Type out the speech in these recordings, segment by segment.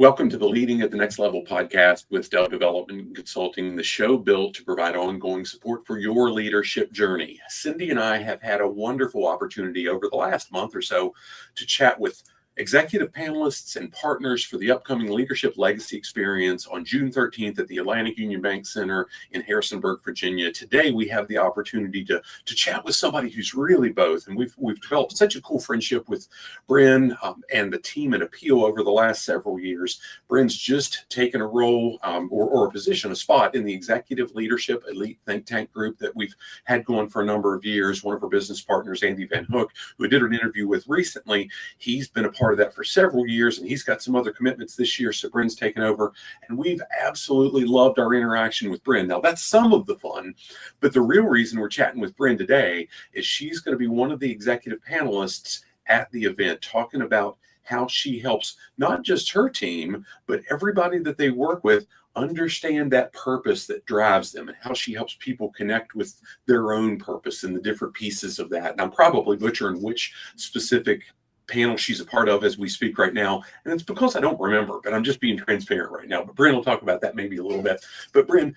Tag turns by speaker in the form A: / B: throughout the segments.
A: Welcome to the Leading at the Next Level podcast with Dell Development and Consulting, the show built to provide ongoing support for your leadership journey. Cindy and I have had a wonderful opportunity over the last month or so to chat with executive panelists and partners for the upcoming Leadership Legacy experience on June 13th at the Atlantic Union Bank Center in Harrisonburg, Virginia. Today, we have the opportunity to chat with somebody who's really both. And we've developed such a cool friendship with Bryn and the team at Appeal over the last several years. Bryn's just taken a role or a position, a spot in the Executive Leadership Elite Think Tank group that we've had going for a number of years. One of our business partners, Andy Van Hook, who I did an interview with recently, he's been a part of that for several years, and he's got some other commitments this year, so Bryn's taken over, and we've absolutely loved our interaction with Bryn. Now, that's some of the fun, but the real reason we're chatting with Bryn today is she's going to be one of the executive panelists at the event, talking about how she helps not just her team, but everybody that they work with understand that purpose that drives them, and how she helps people connect with their own purpose and the different pieces of that. And I'm probably butchering which specific panel she's a part of as we speak right now, and it's because I don't remember, but I'm just being transparent right now. But Bryn will talk about that maybe a little bit. But Bryn,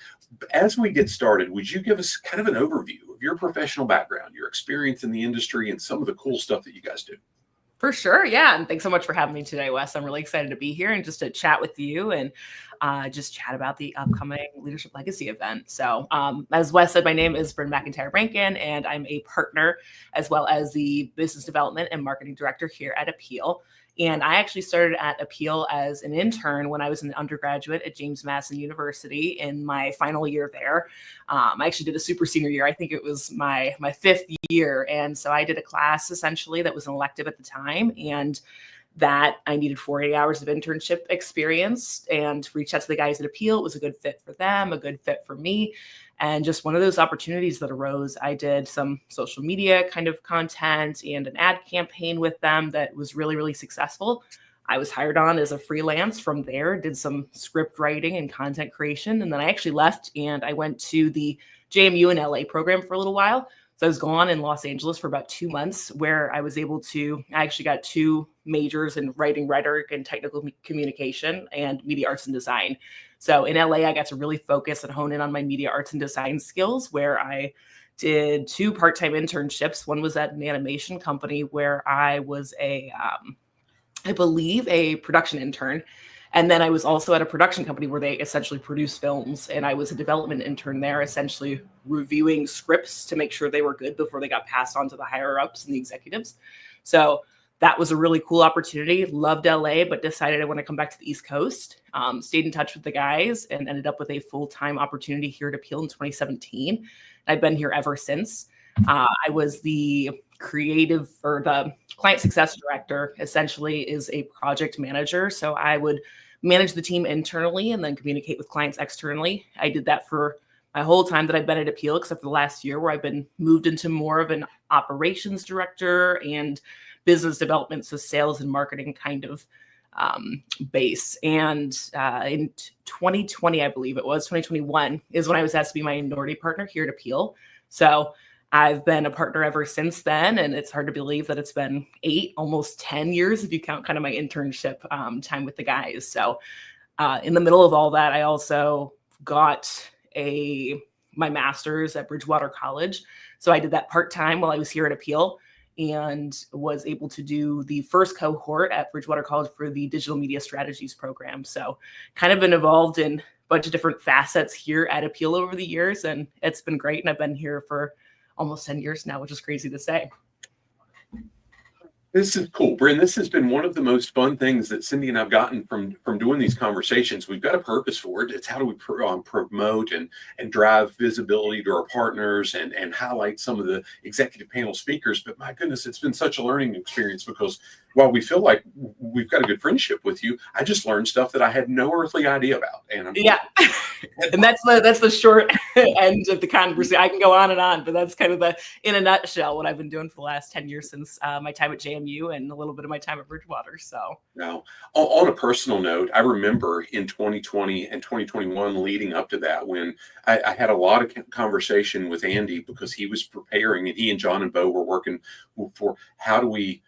A: as we get started, would you give us kind of an overview of your professional background, your experience in the industry, and some of the cool stuff that you guys do?
B: For sure. Yeah. And thanks so much for having me today, Wes. I'm really excited to be here and just to chat with you and just chat about the upcoming Leadership Legacy event. So as Wes said, my name is Bryn McIntyre Rankin, and I'm a partner as well as the business development and marketing director here at Appeal. And I actually started at Appeal as an intern when I was an undergraduate at James Madison University in my final year there. I actually did a super senior year. I think it was my fifth year. And so I did a class essentially that was an elective at the time, and that I needed 40 hours of internship experience, and reached out to the guys at Appeal. It was a good fit for them, a good fit for me. And just one of those opportunities that arose. I did some social media kind of content and an ad campaign with them that was really, really successful. I was hired on as a freelance from there, did some script writing and content creation. And then I actually left and I went to the JMU in LA program for a little while. So I was gone in Los Angeles for about 2 months, where I was able to, I actually got 2 majors in writing, rhetoric, and technical communication and media arts and design. So in LA, I got to really focus and hone in on my media arts and design skills, where I did 2 part-time internships. One was at an animation company where I was I believe a production intern. And then I was also at a production company where they essentially produce films, and I was a development intern there, essentially reviewing scripts to make sure they were good before they got passed on to the higher ups and the executives. So that was a really cool opportunity. Loved LA, but decided I want to come back to the East Coast. Stayed in touch with the guys and ended up with a full-time opportunity here at Appeal in 2017. I've been here ever since. I was the creative, or the client success director, essentially is a project manager. So I would manage the team internally and then communicate with clients externally. I did that for my whole time that I've been at Appeal, except for the last year, where I've been moved into more of an operations director and business development, so sales and marketing kind of base. And in 2020, I believe it was 2021, is when I was asked to be my minority partner here at Appeal. So I've been a partner ever since then, and it's hard to believe that it's been 8, almost 10 years if you count kind of my internship time with the guys. So in the middle of all that, I also got my master's at Bridgewater College. So I did that part-time while I was here at Appeal, and was able to do the first cohort at Bridgewater College for the digital media strategies program. So kind of been involved in a bunch of different facets here at Appeal over the years, and it's been great. And I've been here for almost 10 years now, which is crazy to say.
A: This is cool, Bryn. This has been one of the most fun things that Cindy and I've gotten from doing these conversations. We've got a purpose for it. It's how do we promote and drive visibility to our partners and highlight some of the executive panel speakers. But my goodness, it's been such a learning experience, because while we feel like we've got a good friendship with you, I just learned stuff that I had no earthly idea about. And
B: and that's the short end of the conversation. I can go on and on, but that's kind of in a nutshell, what I've been doing for the last 10 years since my time at JMU and a little bit of my time at Bridgewater. So
A: now, on a personal note, I remember in 2020 and 2021 leading up to that, when I had a lot of conversation with Andy, because he was preparing, and he and John and Bo were working for how do we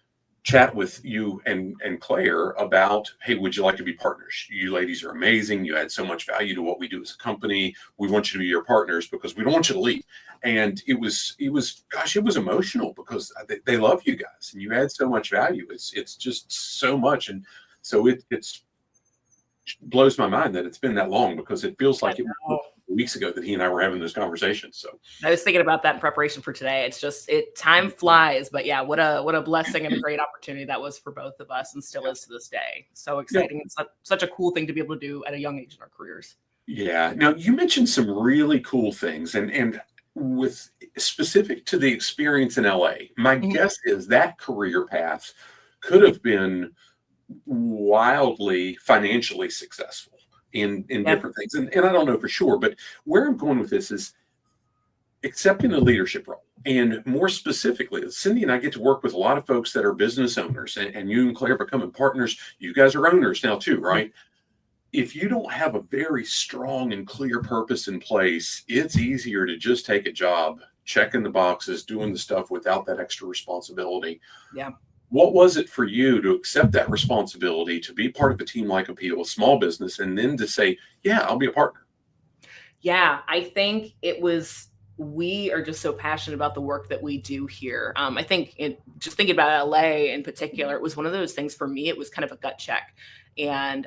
A: chat with you and Claire about, hey, would you like to be partners? You ladies are amazing. You add so much value to what we do as a company. We want you to be your partners because we don't want you to leave. And it was emotional because they love you guys and you add so much value. It's just so much. And so it's blows my mind that it's been that long, because it feels like it was weeks ago that he and I were having this conversation. So
B: I was thinking about that in preparation for today. It's just, time flies, but yeah, what a blessing and a great opportunity that was for both of us, and still is to this day. So exciting. It's such a cool thing to be able to do at a young age in our careers.
A: Yeah. Now, you mentioned some really cool things, and with specific to the experience in LA, my guess is that career path could have been wildly financially successful in different things. And I don't know for sure, but where I'm going with this is accepting a leadership role. And more specifically, Cindy and I get to work with a lot of folks that are business owners, and you and Claire becoming partners. You guys are owners now too, right? If you don't have a very strong and clear purpose in place, it's easier to just take a job, checking the boxes, doing the stuff without that extra responsibility.
B: Yeah.
A: What was it for you to accept that responsibility, to be part of a team like Appeal, a small business, and then to say, yeah, I'll be a partner?
B: Yeah, I think it was, we are just so passionate about the work that we do here. I think just thinking about LA in particular, it was one of those things for me, it was kind of a gut check. And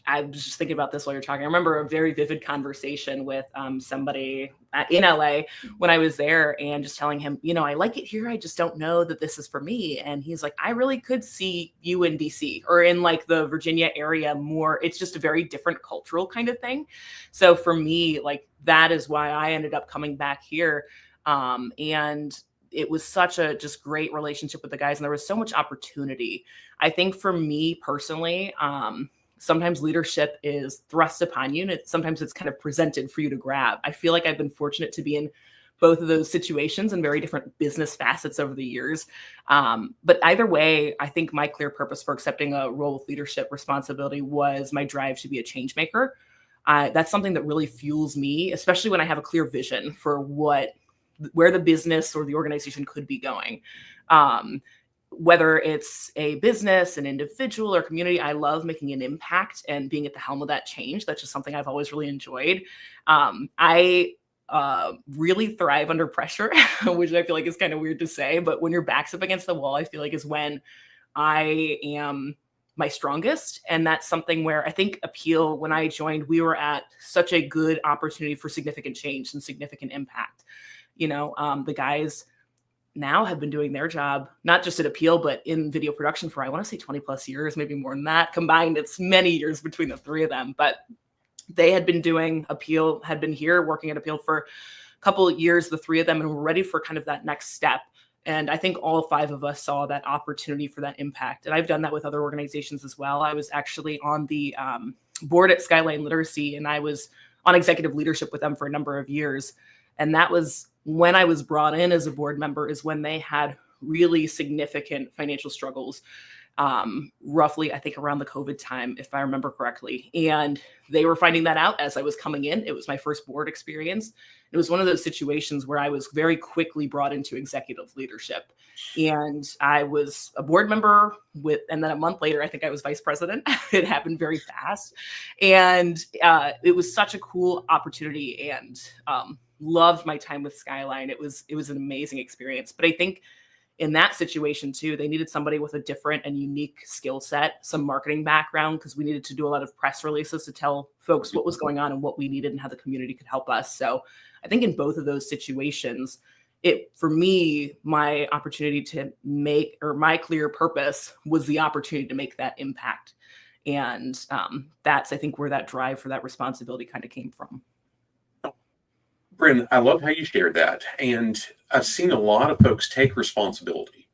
B: I was just thinking about this while you're talking. I remember a very vivid conversation with somebody in LA when I was there, and just telling him, I like it here. I just don't know that this is for me. And he's like, I really could see you in DC or in like the Virginia area more. It's just a very different cultural kind of thing. So for me, like, that is why I ended up coming back here. And it was such a just great relationship with the guys. And there was so much opportunity. I think for me personally, sometimes leadership is thrust upon you, and sometimes it's kind of presented for you to grab. I feel like I've been fortunate to be in both of those situations and very different business facets over the years. But either way, I think my clear purpose for accepting a role with leadership responsibility was my drive to be a change maker. That's something that really fuels me, especially when I have a clear vision for where the business or the organization could be going. Whether it's a business, an individual, or community, I love making an impact and being at the helm of that change. That's just something I've always really enjoyed. I really thrive under pressure, which I feel like is kind of weird to say, but when your back's up against the wall, I feel like is when I am my strongest. And that's something where I think Appeal, when I joined, we were at such a good opportunity for significant change and significant impact. The guys now have been doing their job, not just at Appeal, but in video production for, I want to say 20 plus years, maybe more than that combined. It's many years between the three of them, but they had been doing Appeal, had been here working at Appeal for a couple of years, the three of them, and were ready for kind of that next step. And I think all five of us saw that opportunity for that impact. And I've done that with other organizations as well. I was actually on the board at Skyline Literacy, and I was on executive leadership with them for a number of years. And that was when I was brought in as a board member, is when they had really significant financial struggles, roughly, I think around the COVID time, if I remember correctly. And they were finding that out as I was coming in. It was my first board experience. It was one of those situations where I was very quickly brought into executive leadership. And I was a board member and then a month later, I think I was vice president. It happened very fast. And it was such a cool opportunity, and loved my time with Skyline. It was an amazing experience. But I think in that situation too, they needed somebody with a different and unique skill set, some marketing background, because we needed to do a lot of press releases to tell folks what was going on and what we needed and how the community could help us. So I think in both of those situations, for me, my opportunity to make, or my clear purpose was the opportunity to make that impact. And that's, I think, where that drive for that responsibility kind of came from.
A: Bryn, I love how you shared that. And I've seen a lot of folks take responsibility.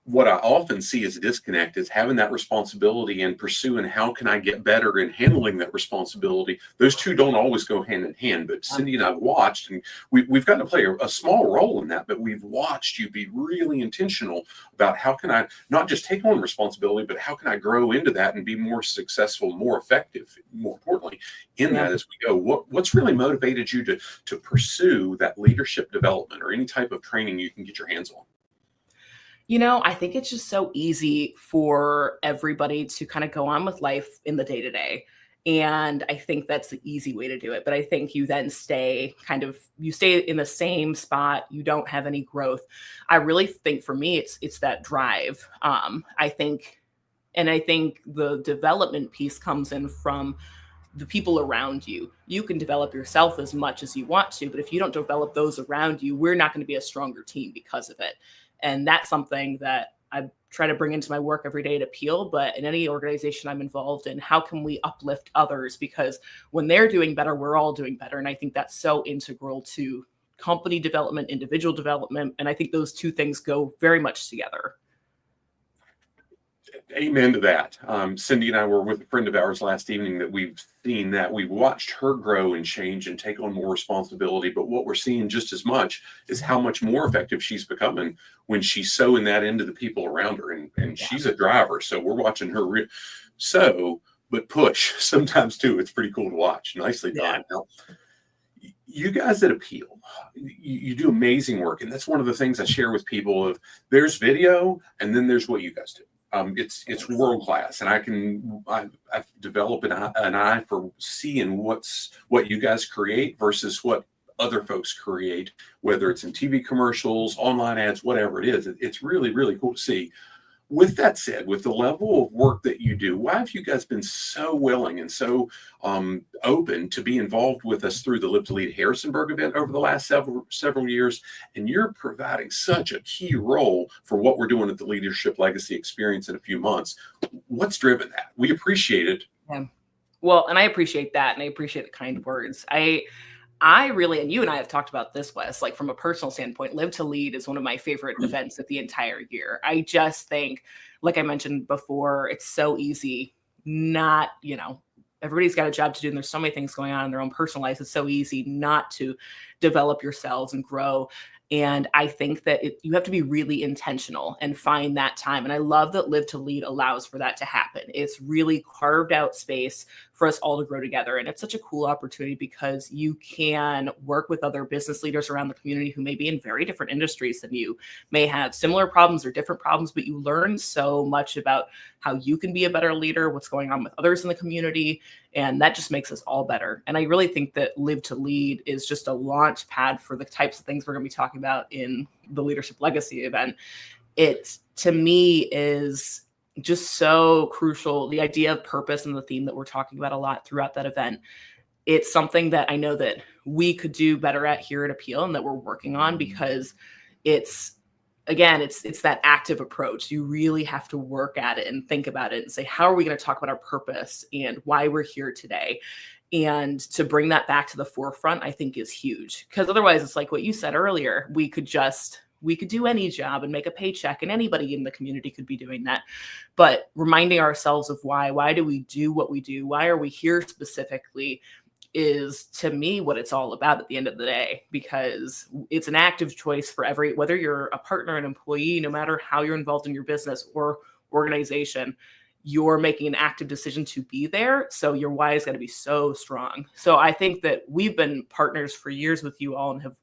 A: What I often see as a disconnect is having that responsibility and pursuing how can I get better in handling that responsibility. Those two don't always go hand in hand, but Cindy and I've watched, and we've gotten to play a small role in that, but we've watched you be really intentional about how can I not just take on responsibility, but how can I grow into that and be more successful, more effective, more importantly, in that as we go. What's really motivated you to pursue that leadership development or any type of training you can get your hands on?
B: I think it's just so easy for everybody to kind of go on with life in the day to day. And I think that's the easy way to do it. But I think you then you stay in the same spot. You don't have any growth. I really think for me, it's that drive. I think the development piece comes in from the people around you. You can develop yourself as much as you want to, but if you don't develop those around you, we're not going to be a stronger team because of it. And that's something that I try to bring into my work every day at Peel, but in any organization I'm involved in, how can we uplift others? Because when they're doing better, we're all doing better. And I think that's so integral to company development, individual development. And I think those two things go very much together.
A: Amen to that. Cindy and I were with a friend of ours last evening that we've watched her grow and change and take on more responsibility. But what we're seeing just as much is how much more effective she's becoming when she's sewing that into the people around her. And she's a driver. So we're watching her but push sometimes too. It's pretty cool to watch. Nicely done. Now, you guys at Appeal, you do amazing work. And that's one of the things I share with people of there's video and then there's what you guys do. It's world class, and I've developed an eye for seeing what you guys create versus what other folks create, whether it's in TV commercials, online ads, whatever it is. It's really, really cool to see. With that said, with the level of work that you do, why have you guys been so willing and so open to be involved with us through the Live to Lead Harrisonburg event over the last several years? And you're providing such a key role for what we're doing at the Leadership Legacy Experience in a few months. What's driven that? We appreciate it.
B: Yeah. Well, and I appreciate that, and I appreciate the kind words. I really, and you and I have talked about this, Wes, like from a personal standpoint, Live to Lead is one of my favorite events of the entire year. I just think, like I mentioned before, it's so easy everybody's got a job to do and there's so many things going on in their own personal lives. It's so easy not to develop yourselves and grow. And I think that you have to be really intentional and find that time. And I love that Live to Lead allows for that to happen. It's really carved out space for us all to grow together. And it's such a cool opportunity because you can work with other business leaders around the community who may be in very different industries than you, may have similar problems or different problems, but you learn so much about how you can be a better leader, what's going on with others in the community. And that just makes us all better. And I really think that Live to Lead is just a launch pad for the types of things we're going to be talking about in the Leadership Legacy event. It, to me, is just so crucial. The idea of purpose and the theme that we're talking about a lot throughout that event. It's something that I know that we could do better at here at Appeal and that we're working on because it's that active approach. You really have to work at it and think about it and say, how are we going to talk about our purpose and why we're here today? And to bring that back to the forefront, I think is huge. Because otherwise, it's like what you said earlier, we could do any job and make a paycheck, and anybody in the community could be doing that. But reminding ourselves of why do we do what we do? Why are we here specifically? Is to me what it's all about at the end of the day, because it's an active choice for whether you're a partner, an employee, no matter how you're involved in your business or organization, you're making an active decision to be there. So your why is going to be so strong. So I think that we've been partners for years with you all and have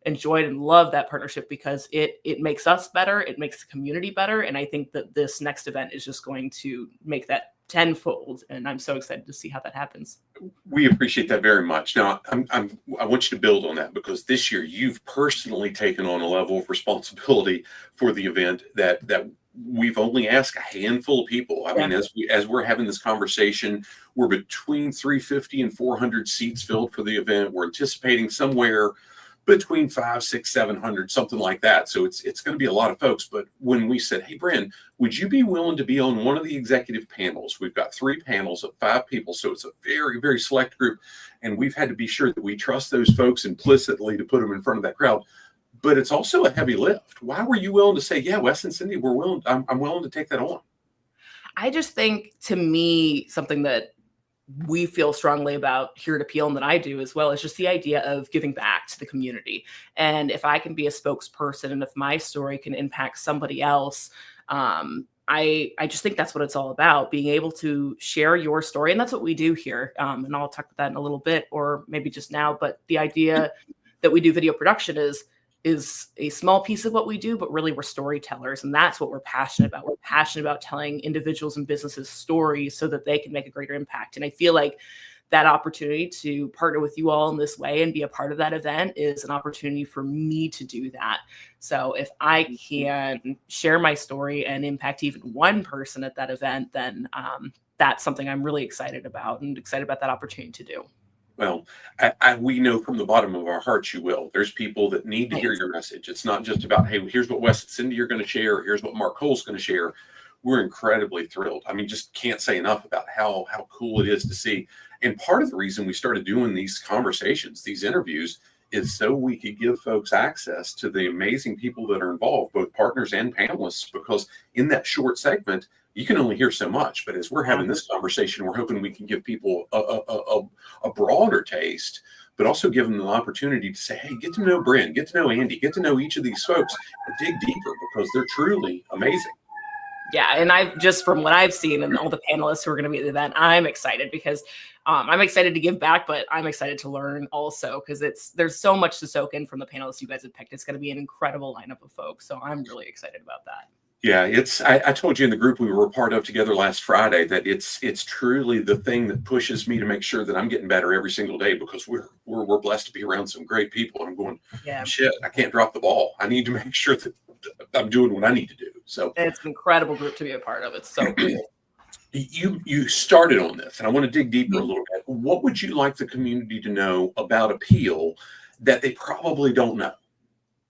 B: enjoyed and loved that partnership because it makes us better. It makes the community better. And I think that this next event is just going to make that tenfold. And I'm so excited to see how that happens.
A: We appreciate that very much. Now, I want you to build on that because this year you've personally taken on a level of responsibility for the event that we've only asked a handful of people. I mean, as we're having this conversation, we're between 350 and 400 seats filled for the event. We're anticipating somewhere between 500, 600, 700, something like that. So it's going to be a lot of folks. But when we said, hey, Bryn, would you be willing to be on one of the executive panels? We've got 3 panels of 5 people. So it's a very, very select group. And we've had to be sure that we trust those folks implicitly to put them in front of that crowd. But it's also a heavy lift. Why were you willing to say, yeah, Wes and Cindy, I'm willing to take that on?
B: I just think, to me, something that we feel strongly about here at Appeal and that I do as well is just the idea of giving back to the community. And if I can be a spokesperson and if my story can impact somebody else, I just think that's what it's all about, being able to share your story. And that's what we do here. And I'll talk about that in a little bit, or maybe just now. But the idea that we do video production is is a small piece of what we do, but really we're storytellers. And that's what we're passionate about. We're passionate about telling individuals and businesses stories so that they can make a greater impact. And I feel like that opportunity to partner with you all in this way and be a part of that event is an opportunity for me to do that. So if I can share my story and impact even one person at that event, then that's something I'm really excited about and excited about that opportunity to do.
A: Well, we know from the bottom of our hearts you will. There's people that need to hear your message. It's not just about, hey, here's what Wes and Cindy are going to share. Here's what Mark Cole's going to share. We're incredibly thrilled. I mean, just can't say enough about how cool it is to see. And part of the reason we started doing these conversations, these interviews, is so we could give folks access to the amazing people that are involved, both partners and panelists, because in that short segment, you can only hear so much. But as we're having this conversation, we're hoping we can give people a broader taste, but also give them the opportunity to say, hey, get to know Bryn, get to know Andy, get to know each of these folks, and dig deeper because they're truly amazing.
B: Yeah, and I just from what I've seen and all the panelists who are going to be at the event, I'm excited because I'm excited to give back, but I'm excited to learn also because there's so much to soak in from the panelists you guys have picked. It's going to be an incredible lineup of folks, so I'm really excited about that.
A: Yeah, I told you in the group we were a part of together last Friday that it's truly the thing that pushes me to make sure that I'm getting better every single day because we're blessed to be around some great people. I'm going, shit, I can't drop the ball. I need to make sure that I'm doing what I need to do. So
B: it's an incredible group to be a part of. It's so cool.
A: You started on this, and I want to dig deeper a little bit. What would you like the community to know about Appeal that they probably don't know?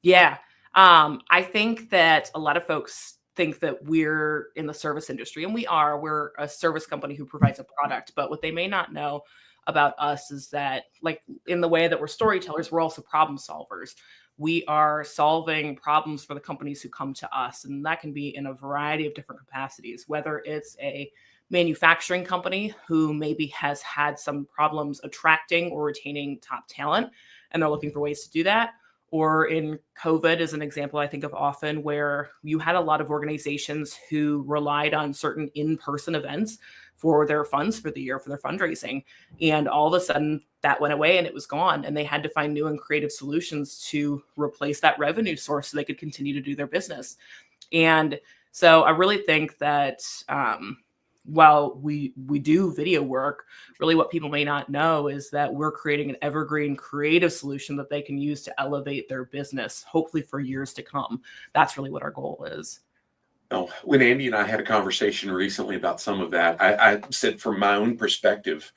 B: Yeah, I think that a lot of folks think that we're in the service industry, and we're a service company who provides a product. But what they may not know about us is that, like in the way that we're storytellers, we're also problem solvers. We are solving problems for the companies who come to us, and that can be in a variety of different capacities, whether it's a manufacturing company who maybe has had some problems attracting or retaining top talent, and they're looking for ways to do that. Or in COVID as an example, I think of often where you had a lot of organizations who relied on certain in-person events for their funds for the year, for their fundraising. And all of a sudden that went away and it was gone. And they had to find new and creative solutions to replace that revenue source so they could continue to do their business. And so I really think that while we do video work, really what people may not know is that we're creating an evergreen creative solution that they can use to elevate their business, hopefully for years to come. That's really what our goal is.
A: Oh, when Andy and I had a conversation recently about some of that, I said from my own perspective,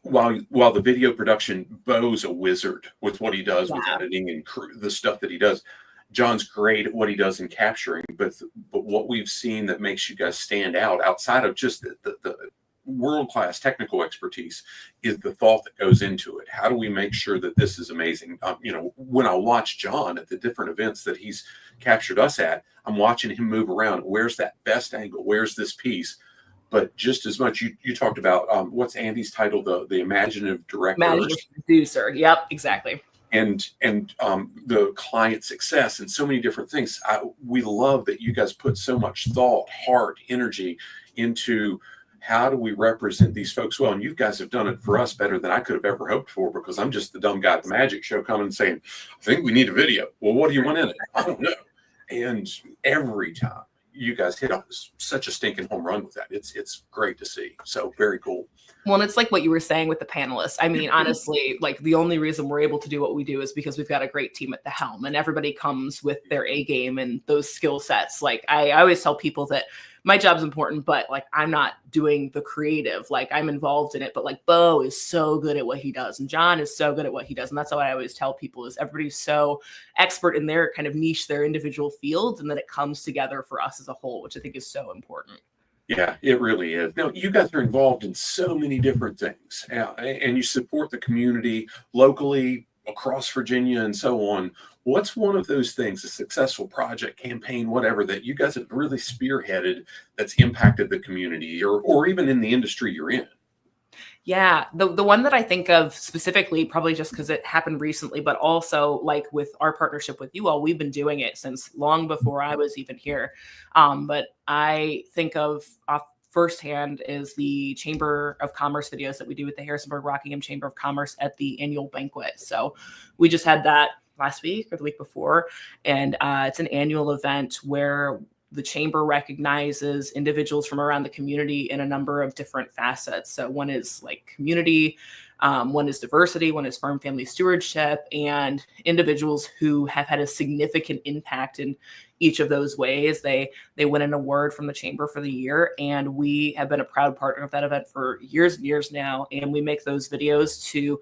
A: while the video production, Bo's a wizard with what he does with editing and the stuff that he does. John's great at what he does in capturing, but what we've seen that makes you guys stand out outside of just the world-class technical expertise is the thought that goes into it. How do we make sure that this is amazing? When I watch John at the different events that he's captured us at, I'm watching him move around. Where's that best angle? Where's this piece? But just as much, you talked about what's Andy's title, the imaginative director,
B: imaginative producer. Yep, exactly.
A: And the client success and so many different things. We love that you guys put so much thought, heart, energy into how do we represent these folks well. And you guys have done it for us better than I could have ever hoped for, because I'm just the dumb guy at the magic show coming and saying, I think we need a video. Well, what do you want in it? I don't know. And every time you guys hit on such a stinking home run with that. It's great to see. So very cool.
B: Well, and it's like what you were saying with the panelists. I mean, honestly, like the only reason we're able to do what we do is because we've got a great team at the helm, and everybody comes with their A game and those skill sets. Like I always tell people that my job's important, but like I'm not doing the creative. Like I'm involved in it, but like Bo is so good at what he does, and John is so good at what he does. And that's what I always tell people is everybody's so expert in their kind of niche, their individual fields, and then it comes together for us as a whole, which I think is so important.
A: Yeah, it really is. No, you guys are involved in so many different things, and you support the community locally across Virginia and so on. What's one of those things, a successful project, campaign, whatever, that you guys have really spearheaded that's impacted the community or even in the industry you're in?
B: Yeah, the one that I think of specifically, probably just because it happened recently, but also like with our partnership with you all, we've been doing it since long before I was even here. But I think of firsthand is the Chamber of Commerce videos that we do with the Harrisonburg Rockingham Chamber of Commerce at the annual banquet. So we just had that last week or the week before. And it's an annual event where the chamber recognizes individuals from around the community in a number of different facets. So one is like community, one is diversity, one is farm family stewardship, and individuals who have had a significant impact in each of those ways. They win an award from the chamber for the year, and we have been a proud partner of that event for years and years now. And we make those videos to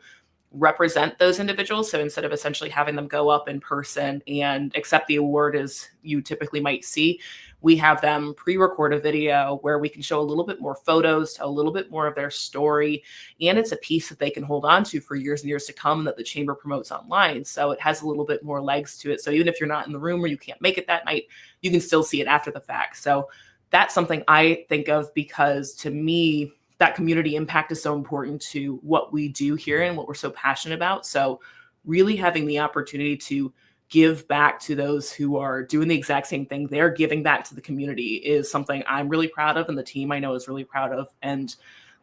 B: represent those individuals. So instead of essentially having them go up in person and accept the award as you typically might see, we have them pre-record a video where we can show a little bit more photos, tell a little bit more of their story. And it's a piece that they can hold on to for years and years to come that the chamber promotes online. So it has a little bit more legs to it. So even if you're not in the room or you can't make it that night, you can still see it after the fact. So that's something I think of because to me, that community impact is so important to what we do here and what we're so passionate about. So really having the opportunity to give back to those who are doing the exact same thing, they're giving back to the community, is something I'm really proud of and the team I know is really proud of. And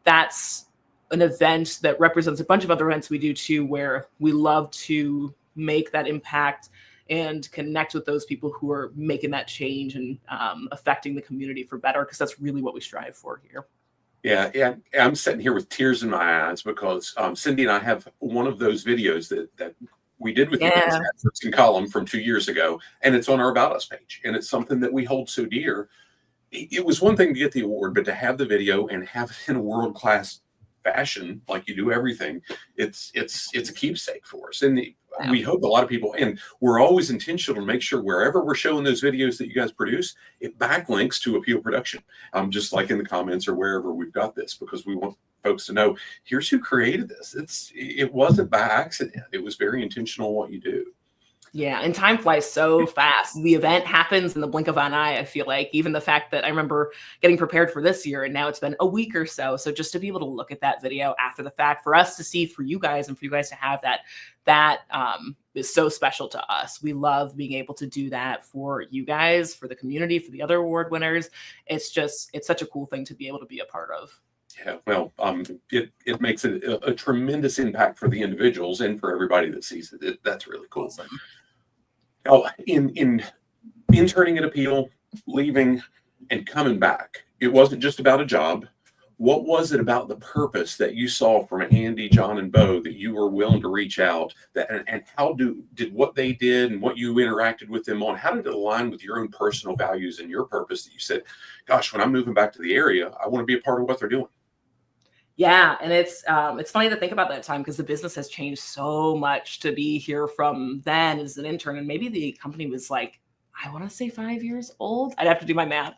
B: that's an event that represents a bunch of other events we do too, where we love to make that impact and connect with those people who are making that change and affecting the community for better, because that's really what we strive for here.
A: Yeah. I'm sitting here with tears in my eyes because Cindy and I have one of those videos that we did with you guys at First and Column from 2 years ago, and it's on our About Us page, and it's something that we hold so dear. It was one thing to get the award, but to have the video and have it in a world-class fashion, like you do everything, it's a keepsake for us. And we hope a lot of people, and we're always intentional to make sure wherever we're showing those videos that you guys produce, it backlinks to Appeal Production, just like in the comments or wherever we've got this, because we want folks to know, here's who created this. It wasn't by accident. It was very intentional what you do.
B: Yeah, and time flies so fast. The event happens in the blink of an eye, I feel like. Even the fact that I remember getting prepared for this year, and now it's been a week or so. So just to be able to look at that video after the fact, for us to see, for you guys, and for you guys to have that is so special to us. We love being able to do that for you guys, for the community, for the other award winners. It's such a cool thing to be able to be a part of.
A: Yeah, well, it makes a tremendous impact for the individuals and for everybody that sees it. That's really cool.
B: Awesome.
A: Now, in interning at Appeal, leaving, and coming back, it wasn't just about a job. What was it about the purpose that you saw from Andy, John, and Bo that you were willing to reach out? And how did what they did and what you interacted with them on, how did it align with your own personal values and your purpose that you said, gosh, when I'm moving back to the area, I want to be a part of what they're doing?
B: Yeah, and it's funny to think about that time because the business has changed so much to be here from then as an intern, and maybe the company was like, I want to say 5 years old. I'd have to do my math.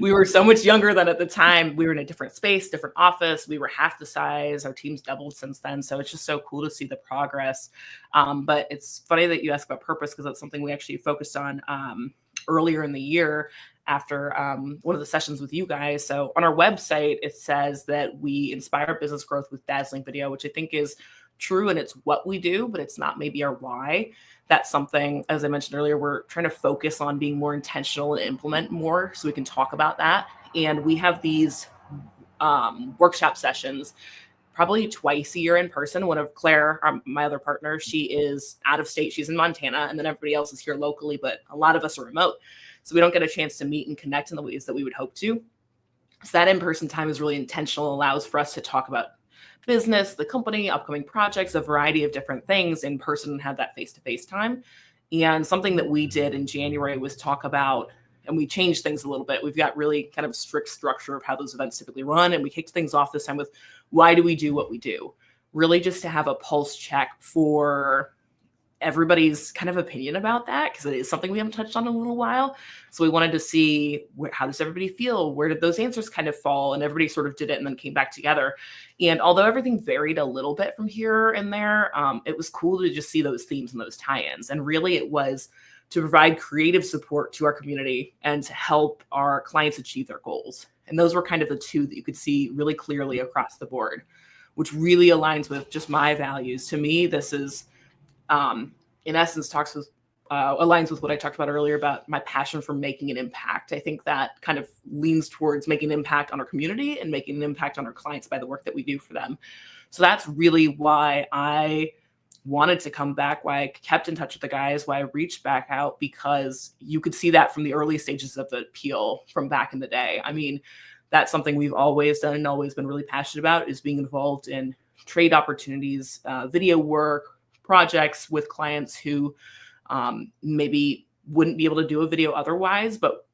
B: We were so much younger than at the time. We were in a different space, different office. We were half the size. Our team's doubled since then. So it's just so cool to see the progress. But it's funny that you ask about purpose because that's something we actually focused on earlier in the year after one of the sessions with you guys. So on our website, it says that we inspire business growth with dazzling video, which I think is true. And it's what we do, but it's not maybe our why. That's something, as I mentioned earlier, we're trying to focus on being more intentional and implement more so we can talk about that. And we have these workshop sessions probably twice a year in person. One of Claire, my other partner, she is out of state. She's in Montana, and then everybody else is here locally, but a lot of us are remote. So we don't get a chance to meet and connect in the ways that we would hope to. So that in-person time is really intentional, allows for us to talk about business, the company, upcoming projects, a variety of different things in person, and have that face-to-face time. And something that we did in January was talk about, and we changed things a little bit. We've got really kind of strict structure of how those events typically run. And we kicked things off this time with, why do we do what we do? Really just to have a pulse check for everybody's kind of opinion about that, because it is something we haven't touched on in a little while. So we wanted to see how does everybody feel? Where did those answers kind of fall? And everybody sort of did it and then came back together. And although everything varied a little bit from here and there, it was cool to just see those themes and those tie-ins. And really it was to provide creative support to our community and to help our clients achieve their goals. And those were kind of the two that you could see really clearly across the board, which really aligns with just my values. To me, this is, in essence, aligns with what I talked about earlier about my passion for making an impact. I think that kind of leans towards making an impact on our community and making an impact on our clients by the work that we do for them. So that's really why I wanted to come back, why I kept in touch with the guys, why I reached back out, because you could see that from the early stages of the appeal from back in the day. I mean, that's something we've always done and always been really passionate about, is being involved in trade opportunities, video work, projects with clients who maybe wouldn't be able to do a video otherwise, but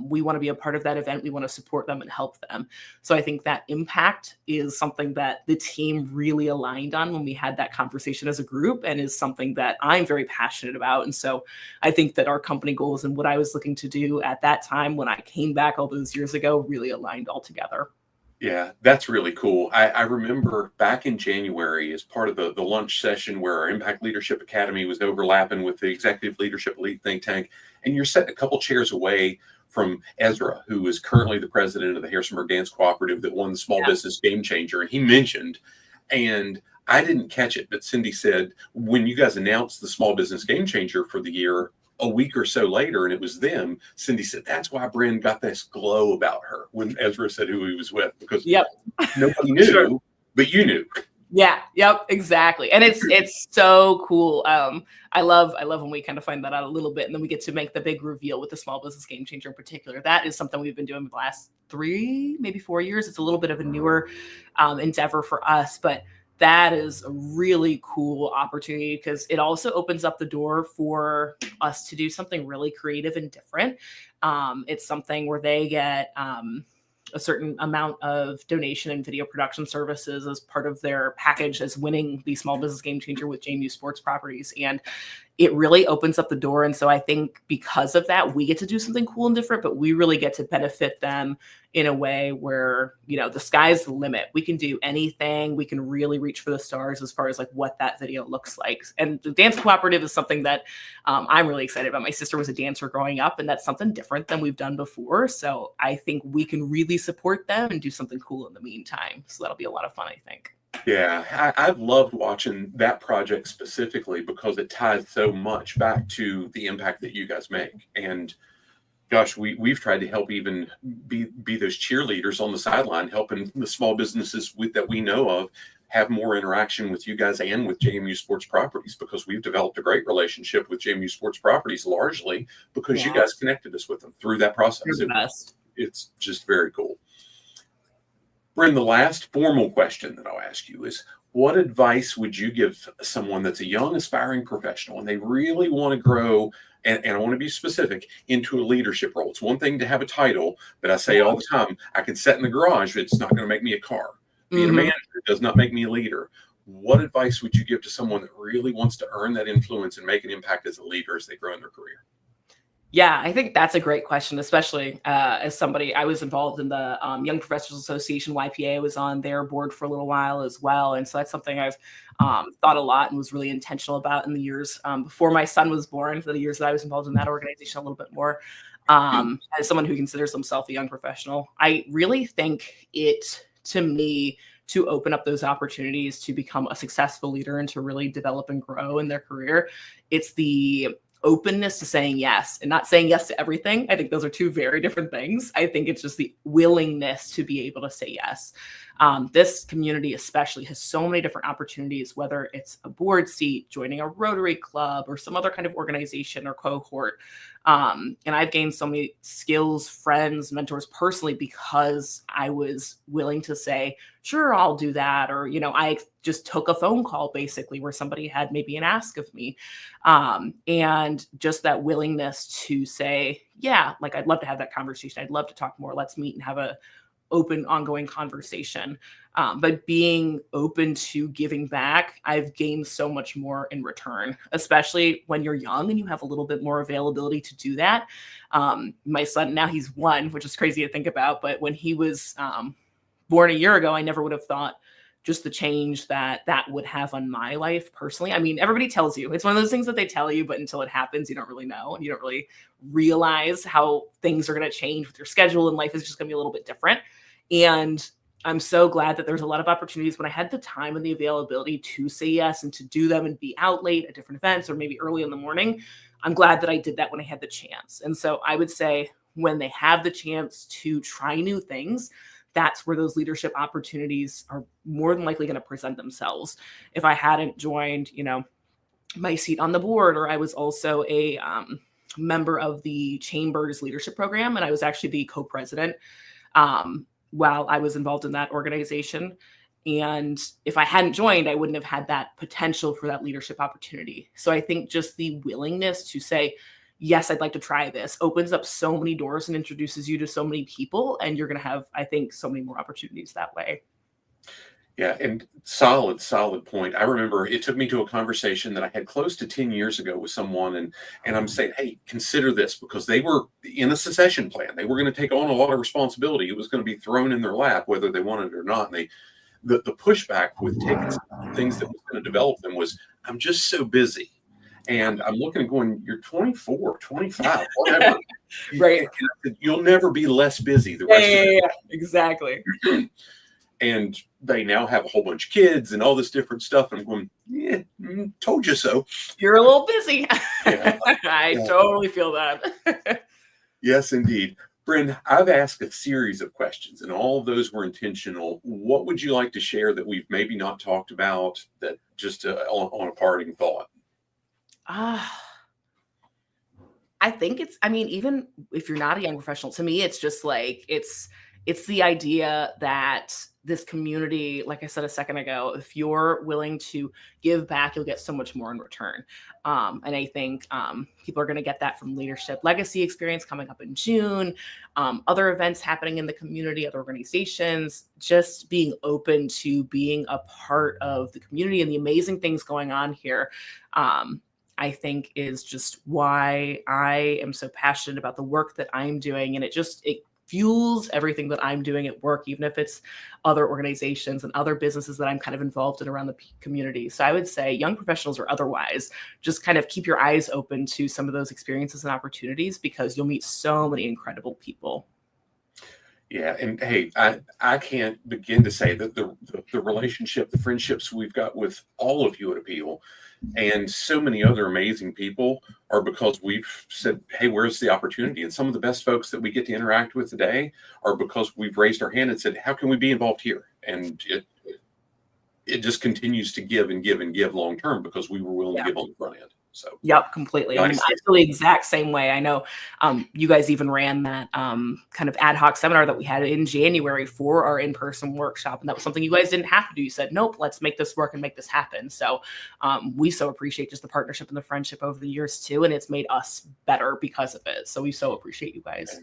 B: we want to be a part of that event. We want to support them and help them. So I think that impact is something that the team really aligned on when we had that conversation as a group, and is something that I'm very passionate about. And so I think that our company goals and what I was looking to do at that time when I came back all those years ago really aligned all together.
A: Yeah, that's really cool. I remember back in January, as part of the lunch session where our Impact Leadership Academy was overlapping with the Executive Leadership Elite Think Tank, and you're sitting a couple chairs away from Ezra, who is currently the president of the Harrisonburg Dance Cooperative that won the Small Business Game Changer. And he mentioned, and I didn't catch it, but Cindy said, when you guys announced the Small Business Game Changer for the year, a week or so later, and it was them, Cindy said, that's why Bryn got this glow about her when Ezra said who he was with, because nobody knew, sure, but you knew.
B: Yeah. Yep. Exactly. And it's so cool. I love when we kind of find that out a little bit, and then we get to make the big reveal with the Small Business Game Changer in particular. That is something we've been doing the last 3, maybe 4 years. It's a little bit of a newer endeavor for us, but that is a really cool opportunity because it also opens up the door for us to do something really creative and different. It's something where they get a certain amount of donation and video production services as part of their package as winning the Small Business Game Changer with JMU Sports Properties. And it really opens up the door. And so I think because of that, we get to do something cool and different, but we really get to benefit them in a way where, you know, the sky's the limit. We can do anything. We can really reach for the stars as far as like what that video looks like. And the dance cooperative is something that I'm really excited about. My sister was a dancer growing up, and that's something different than we've done before. So I think we can really support them and do something cool in the meantime. So that'll be a lot of fun, I think.
A: Yeah, I've loved watching that project specifically because it ties so much back to the impact that you guys make. And gosh, we've tried to help even be those cheerleaders on the sideline, helping the small businesses that we know of have more interaction with you guys and with JMU Sports Properties, because we've developed a great relationship with JMU Sports Properties largely because you guys connected us with them through that process. It's just very cool. Bryn, the last formal question that I'll ask you is, what advice would you give someone that's a young aspiring professional and they really want to grow, and I want to be specific, into a leadership role? It's one thing to have a title, but I say all the time, I can sit in the garage, but it's not going to make me a car. Being a manager does not make me a leader. What advice would you give to someone that really wants to earn that influence and make an impact as a leader as they grow in their career?
B: Yeah, I think that's a great question, especially as somebody, I was involved in the Young Professionals Association, YPA. I was on their board for a little while as well. And so that's something I've thought a lot and was really intentional about in the years before my son was born, the years that I was involved in that organization a little bit more. As someone who considers themselves a young professional, I really think to me, to open up those opportunities to become a successful leader and to really develop and grow in their career, it's the openness to saying yes and not saying yes to everything. I think those are two very different things. I think it's just the willingness to be able to say yes. This community especially has so many different opportunities, whether it's a board seat, joining a Rotary Club, or some other kind of organization or cohort. And I've gained so many skills, friends, mentors personally because I was willing to say, sure, I'll do that. Or, you know, I just took a phone call basically where somebody had maybe an ask of me. And just that willingness to say, yeah, like I'd love to have that conversation. I'd love to talk more. Let's meet and have a open, ongoing conversation. But being open to giving back, I've gained so much more in return, especially when you're young and you have a little bit more availability to do that. My son, now he's 1, which is crazy to think about. But when he was born a year ago, I never would have thought just the change that would have on my life personally. I mean, everybody tells you, it's one of those things that they tell you, but until it happens, you don't really know. And you don't really realize how things are going to change with your schedule, and life is just going to be a little bit different. And I'm so glad that there's a lot of opportunities when I had the time and the availability to say yes and to do them and be out late at different events or maybe early in the morning. I'm glad that I did that when I had the chance. And so I would say when they have the chance to try new things, that's where those leadership opportunities are more than likely going to present themselves. If I hadn't joined, you know, my seat on the board, or I was also a member of the Chamber's leadership program, and I was actually the co-president while I was involved in that organization. And if I hadn't joined, I wouldn't have had that potential for that leadership opportunity. So I think just the willingness to say, yes, I'd like to try this, opens up so many doors and introduces you to so many people. And you're going to have, I think, so many more opportunities that way.
A: Yeah, and solid point. I remember it took me to a conversation that I had close to 10 years ago with someone, and I'm saying, hey, consider this, because they were in a succession plan. They were going to take on a lot of responsibility. It was going to be thrown in their lap, whether they wanted it or not. And the pushback with taking things that was going to develop them was, I'm just so busy. And I'm looking and going, you're 24, 25, whatever.
B: Right.
A: You'll never be less busy the rest of your life.
B: Exactly.
A: And they now have a whole bunch of kids and all this different stuff. And I'm going, yeah, told you so.
B: You're a little busy.
A: Yeah.
B: I totally feel that.
A: Yes, indeed. Bryn, I've asked a series of questions, and all of those were intentional. What would you like to share that we've maybe not talked about, that just on a parting thought?
B: I think even if you're not a young professional, to me, it's just like, it's the idea that this community, like I said a second ago, if you're willing to give back, you'll get so much more in return. And I think people are going to get that from Leadership Legacy experience coming up in June, other events happening in the community, other organizations, just being open to being a part of the community and the amazing things going on here. I think is just why I am so passionate about the work that I'm doing. And it fuels everything that I'm doing at work, even if it's other organizations and other businesses that I'm kind of involved in around the community. So I would say young professionals or otherwise, just kind of keep your eyes open to some of those experiences and opportunities, because you'll meet so many incredible people.
A: Yeah. And hey, I can't begin to say that the relationship, the friendships we've got with all of you at Appeal and so many other amazing people are because we've said, hey, where's the opportunity? And some of the best folks that we get to interact with today are because we've raised our hand and said, how can we be involved here? And it just continues to give and give and give long term, because we were willing to give on the front end. So
B: yep, completely.
A: Nice.
B: I feel the exact same way. I know you guys even ran that kind of ad hoc seminar that we had in January for our in-person workshop. And that was something you guys didn't have to do. You said, nope, let's make this work and make this happen. So we so appreciate just the partnership and the friendship over the years too. And it's made us better because of it. So we so appreciate you guys.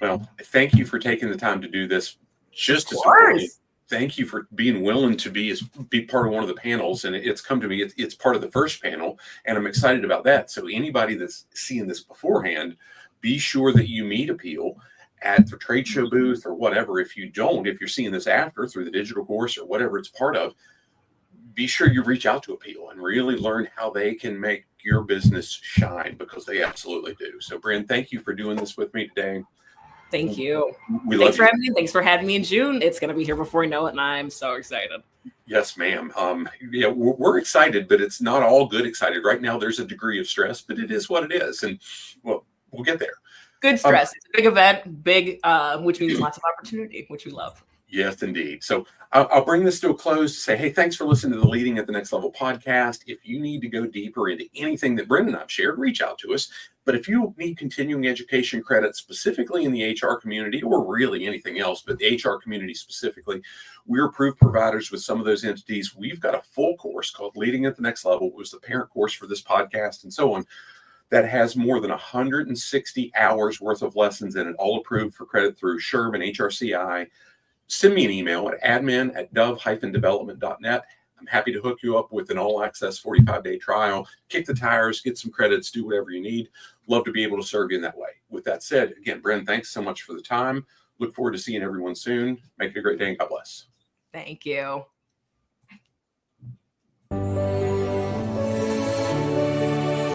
A: Well, thank you for taking the time to do this. Just as important, thank you for being willing to be part of one of the panels. And it's come to me, it's part of the first panel, and I'm excited about that. So anybody that's seeing this beforehand, be sure that you meet Appeal at the trade show booth or whatever. If you don't, if you're seeing this after through the digital course or whatever it's part of, be sure you reach out to Appeal and really learn how they can make your business shine, because they absolutely do. So Bryn, thank you for doing this with me today.
B: Thank you.
A: Thanks
B: for having me. Thanks for having me in June. It's going to be here before we know it, and I'm so excited.
A: Yes, ma'am. Yeah, we're excited, but it's not all good excited. Right now, there's a degree of stress, but it is what it is. And well, we'll get there.
B: Good stress. It's a big event, which means lots of opportunity, which we love.
A: Yes, indeed. So I'll bring this to a close to say, hey, thanks for listening to the Leading at the Next Level podcast. If you need to go deeper into anything that Bryn and I've shared, reach out to us. But if you need continuing education credit specifically in the HR community, or really anything else, but the HR community specifically, we're approved providers with some of those entities. We've got a full course called Leading at the Next Level. It was the parent course for this podcast and so on, that has more than 160 hours worth of lessons in it, all approved for credit through SHRM and HRCI. Send me an email at admin@dove-development.net. I'm happy to hook you up with an all-access 45-day trial, kick the tires, get some credits, do whatever you need. Love to be able to serve you in that way. With that said, again, Bryn, thanks so much for the time. Look forward to seeing everyone soon. Make it a great day, and God bless.
B: Thank you.